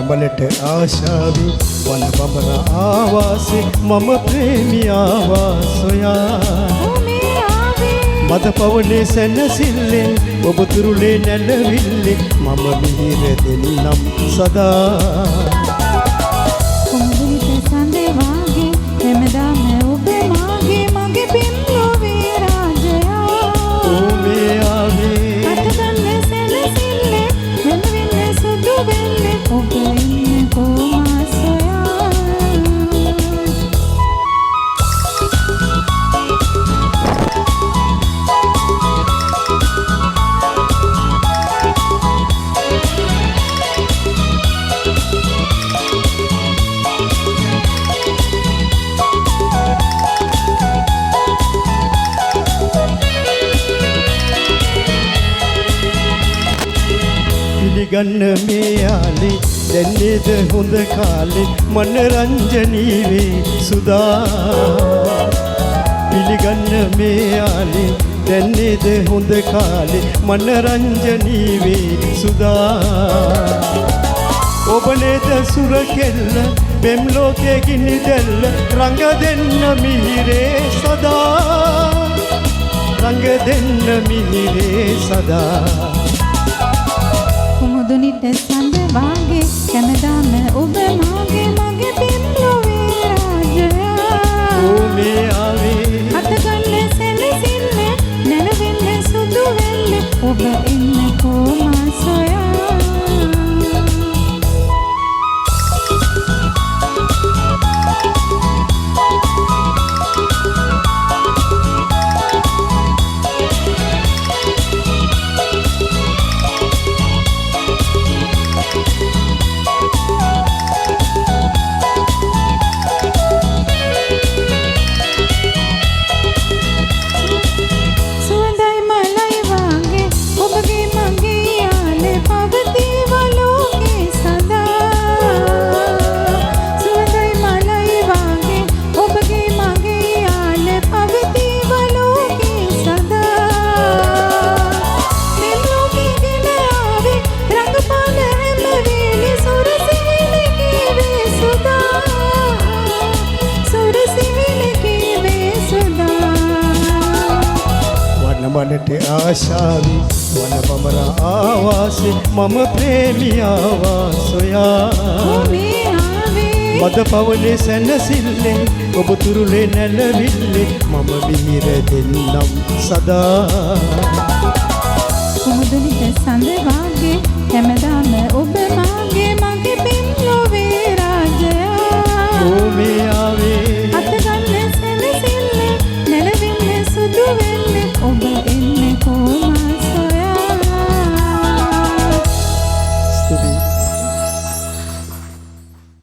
වනබලට ආශාවි වන බඹර ආවාසේ මම ප්‍රේමියාවා සොයා මද පවනේ සැනසිල්ලෙන් ඔබ තුරුලේ නැලවිල්ලේ මම මිහිර දෙන්නම් සදා කුඹුරිත සඳේ වාගේ හැමදාම ඔබ මාගේ මගේ පින්ලොවේ රාජයා ඔබේ ආවේ අතගන්න සැනසිල්ලේ වෙනවින්නේ සුදු වෙන්නේ ඔබ ඉන්නේ කොමා සොයා පිළිගන්න මේ යාලේ දැන්නේද හොඳ කාලේ මනරංජනී වේ සුදා පිළිගන්න මේ යාලේ දැන්නේද හොඳ කාලේ මනරංජනී වේ සුදා ඔබ නේද සුර කෙල්ල බෙම් ලෝකේ ගිනි දැල්ල රංග දෙන්න මිහිරේ සදා රංග දෙන්න මිහිරේ සදා කුමුදුනිට සඳ වාගේ හැමදාම ඔබ මාගේ මගේ පින්ලොවේ රාජයා ඔබේ ආවේ අතගන්න සැනසිල්ලේ නැලවෙන්නේ සුදු වෙන්නේ ඔබ ඉන්නේ කොමා සොයා වනට ආශාවි වන බඹර ආවාසේ මම ප්‍රේමියාවා සොයා මද පවනේ සැනසිල්ලෙන් ඔබ තුරුලේ නැලවිල්ලේ මම මිහිර දෙන්නම් සදා කුමුදුනිට සඳ වාගේ හැමදාම